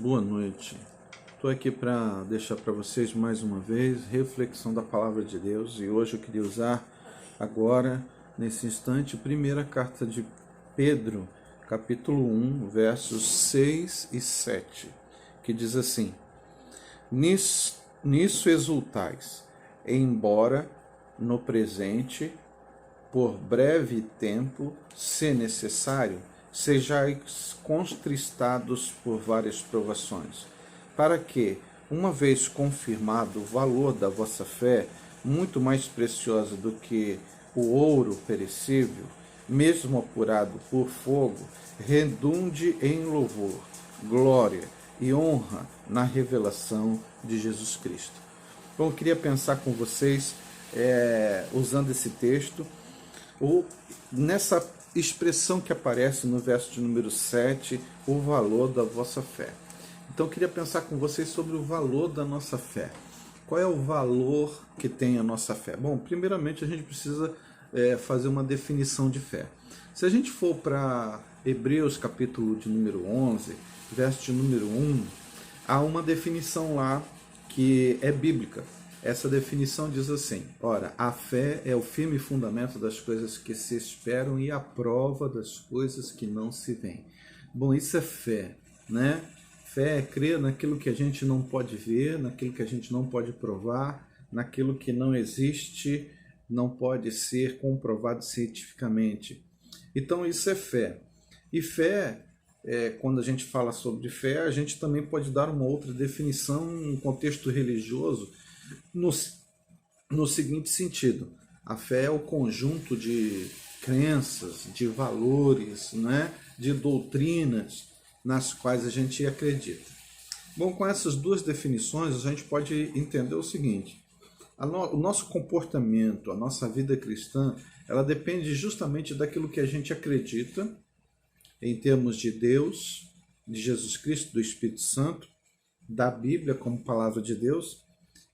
boa noite. Estou aqui para deixar para vocês mais uma vez reflexão da palavra de Deus, e hoje eu queria usar agora, nesse instante, a primeira carta de Pedro, capítulo 1, versos 6 e 7, que diz assim: Nisso exultais, embora no presente, por breve tempo, se necessário, sejais contristados por várias provações, para que, uma vez confirmado o valor da vossa fé, muito mais preciosa do que o ouro perecível, mesmo apurado por fogo, redunde em louvor, glória e honra na revelação de Jesus Cristo. Bom, eu queria pensar com vocês, usando esse texto, ou nessa expressão que aparece no verso de número 7, o valor da vossa fé. Então eu queria pensar com vocês sobre o valor da nossa fé. Qual é o valor que tem a nossa fé? Bom, primeiramente a gente precisa fazer uma definição de fé. Se a gente for para Hebreus capítulo de número 11, verso de número 1, há uma definição lá que é bíblica. Essa definição diz assim: ora, a fé é o firme fundamento das coisas que se esperam e a prova das coisas que não se veem. Bom, isso é fé, né? Fé é crer naquilo que a gente não pode ver, naquilo que a gente não pode provar, naquilo que não existe, não pode ser comprovado cientificamente. Então isso é fé. E fé, quando a gente fala sobre fé, a gente também pode dar uma outra definição em um contexto religioso, no seguinte sentido: a fé é o conjunto de crenças, de valores, né, de doutrinas nas quais a gente acredita. Bom, com essas duas definições a gente pode entender o seguinte: o nosso comportamento, a nossa vida cristã, ela depende justamente daquilo que a gente acredita em termos de Deus, de Jesus Cristo, do Espírito Santo, da Bíblia como palavra de Deus,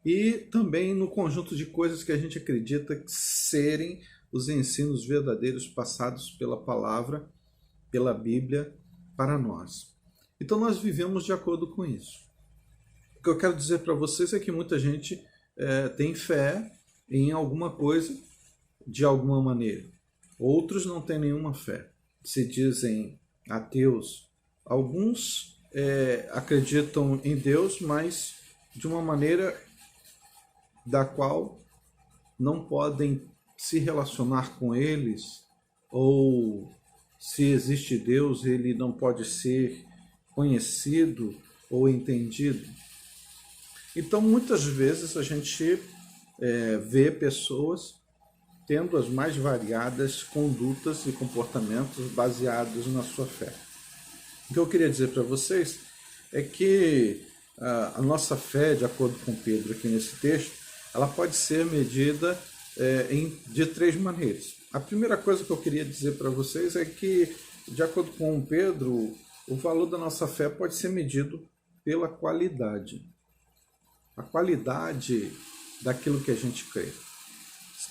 e também no conjunto de coisas que a gente acredita serem os ensinos verdadeiros passados pela palavra, pela Bíblia, para nós. Então nós vivemos de acordo com isso. O que eu quero dizer para vocês é que muita gente tem fé em alguma coisa, de alguma maneira. Outros não têm nenhuma fé. Se dizem ateus. Alguns acreditam em Deus, mas de uma maneira da qual não podem se relacionar com eles, ou se existe Deus, ele não pode ser conhecido ou entendido. Então, muitas vezes a gente vê pessoas tendo as mais variadas condutas e comportamentos baseados na sua fé. O que eu queria dizer para vocês é que a nossa fé, de acordo com Pedro aqui nesse texto, ela pode ser medida de três maneiras. A primeira coisa que eu queria dizer para vocês é que, de acordo com Pedro, o valor da nossa fé pode ser medido pela qualidade. A qualidade daquilo que a gente crê.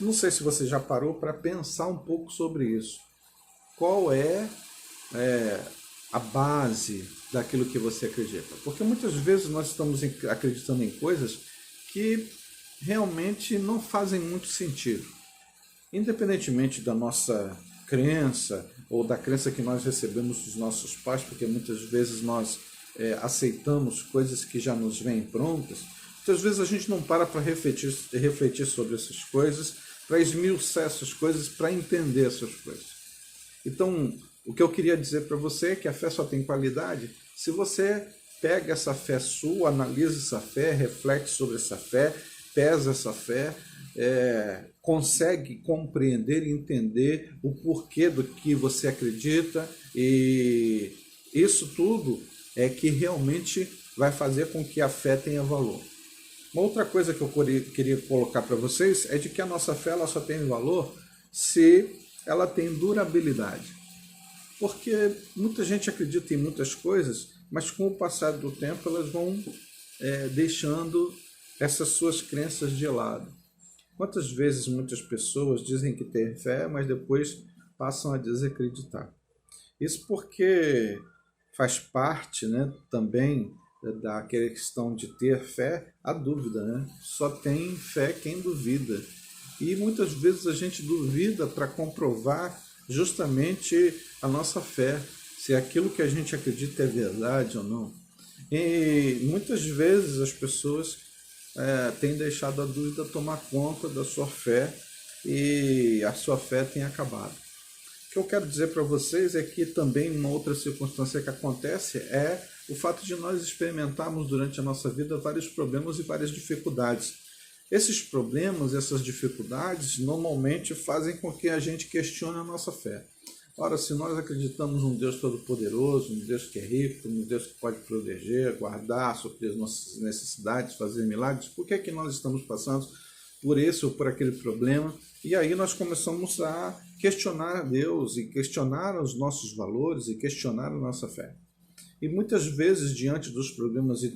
Não sei se você já parou para pensar um pouco sobre isso. Qual é a base daquilo que você acredita? Porque muitas vezes nós estamos acreditando em coisas que realmente não fazem muito sentido. Independentemente da nossa crença ou da crença que nós recebemos dos nossos pais, porque muitas vezes nós aceitamos coisas que já nos vêm prontas, muitas vezes a gente não para refletir sobre essas coisas, para esmiuçar essas coisas, para entender essas coisas. Então, o que eu queria dizer para você é que a fé só tem qualidade se você pega essa fé sua, analisa essa fé, reflete sobre essa fé, pesa essa fé, consegue compreender e entender o porquê do que você acredita, e isso tudo é que realmente vai fazer com que a fé tenha valor. Uma outra coisa que eu queria colocar para vocês é de que a nossa fé ela só tem valor se ela tem durabilidade. Porque muita gente acredita em muitas coisas, mas com o passar do tempo elas vão deixando essas suas crenças de lado. Quantas vezes muitas pessoas dizem que têm fé, mas depois passam a desacreditar? Isso porque faz parte, né, também da questão de ter fé, a dúvida, né? Só tem fé quem duvida. E muitas vezes a gente duvida para comprovar justamente a nossa fé, se aquilo que a gente acredita é verdade ou não. E muitas vezes as pessoas têm deixado a dúvida tomar conta da sua fé e a sua fé tem acabado. O que eu quero dizer para vocês é que também uma outra circunstância que acontece é o fato de nós experimentarmos durante a nossa vida vários problemas e várias dificuldades. Esses problemas, essas dificuldades, normalmente fazem com que a gente questione a nossa fé. Ora, se nós acreditamos num Deus todo-poderoso, num Deus que é rico, num Deus que pode proteger, guardar, suprir as nossas necessidades, fazer milagres, por que é que nós estamos passando por esse ou por aquele problema? E aí nós começamos a questionar a Deus e questionar os nossos valores e questionar a nossa fé. E muitas vezes, diante dos problemas e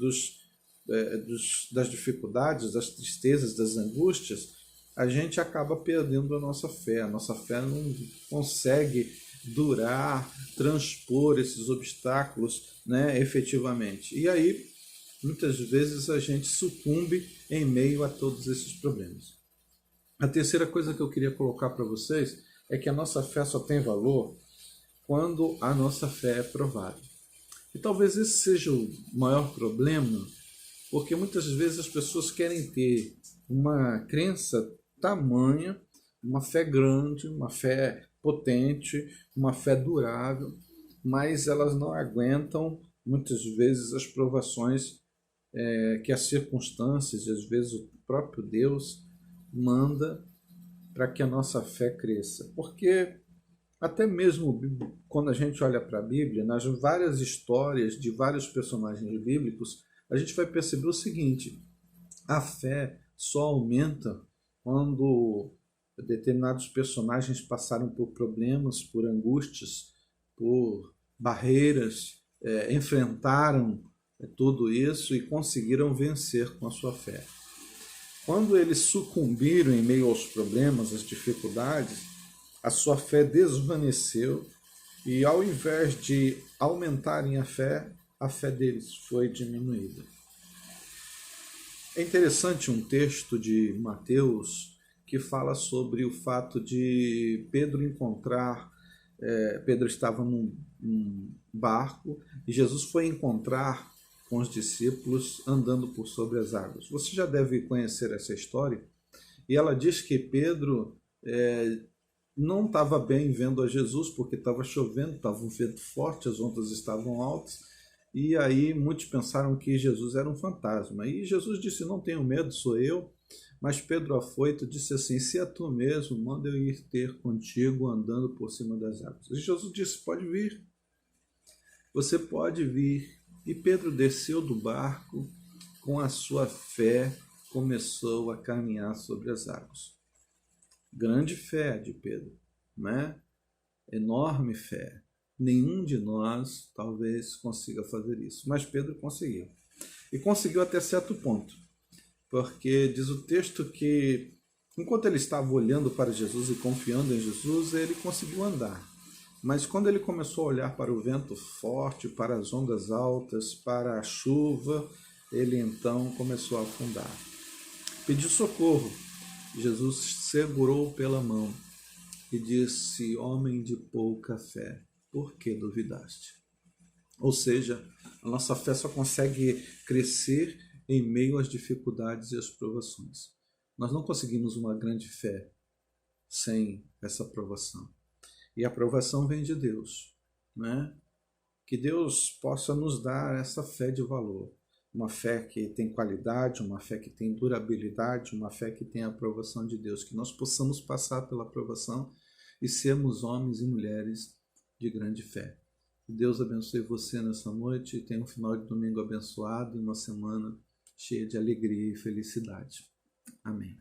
das dificuldades, das tristezas, das angústias, a gente acaba perdendo a nossa fé. A nossa fé não consegue durar, transpor esses obstáculos, né, efetivamente. E aí, muitas vezes, a gente sucumbe em meio a todos esses problemas. A terceira coisa que eu queria colocar para vocês é que a nossa fé só tem valor quando a nossa fé é provada. E talvez esse seja o maior problema, porque muitas vezes as pessoas querem ter uma crença tamanha, uma fé grande, uma fé potente, uma fé durável, mas elas não aguentam muitas vezes as provações que as circunstâncias e às vezes o próprio Deus manda para que a nossa fé cresça. Porque até mesmo quando a gente olha para a Bíblia, nas várias histórias de vários personagens bíblicos, a gente vai perceber o seguinte: a fé só aumenta quando determinados personagens passaram por problemas, por angústias, por barreiras, enfrentaram tudo isso e conseguiram vencer com a sua fé. Quando eles sucumbiram em meio aos problemas, às dificuldades, a sua fé desvaneceu e, ao invés de aumentarem a fé deles foi diminuída. É interessante um texto de Mateus que fala sobre o fato de Pedro encontrar, Pedro estava num barco e Jesus foi encontrar com os discípulos andando por sobre as águas. Você já deve conhecer essa história. E ela diz que Pedro não estava bem vendo a Jesus porque estava chovendo, estava um vento forte, as ondas estavam altas. E aí muitos pensaram que Jesus era um fantasma. E Jesus disse: não tenham medo, sou eu. Mas Pedro, afoito, disse assim: se é tu mesmo, manda eu ir ter contigo andando por cima das águas. E Jesus disse: pode vir, você pode vir. E Pedro desceu do barco, com a sua fé começou a caminhar sobre as águas. Grande fé de Pedro, né? Enorme fé. Nenhum de nós talvez consiga fazer isso, mas Pedro conseguiu. E conseguiu até certo ponto, porque diz o texto que enquanto ele estava olhando para Jesus e confiando em Jesus, ele conseguiu andar. Mas quando ele começou a olhar para o vento forte, para as ondas altas, para a chuva, ele então começou a afundar. Pediu socorro. Jesus segurou pela mão e disse: homem de pouca fé, por que duvidaste? Ou seja, a nossa fé só consegue crescer em meio às dificuldades e às provações. Nós não conseguimos uma grande fé sem essa provação. E a provação vem de Deus, né? Que Deus possa nos dar essa fé de valor. Uma fé que tem qualidade, uma fé que tem durabilidade, uma fé que tem a aprovação de Deus. Que nós possamos passar pela aprovação e sermos homens e mulheres de grande fé. Que Deus abençoe você nessa noite e tenha um final de domingo abençoado e uma semana cheia de alegria e felicidade. Amém.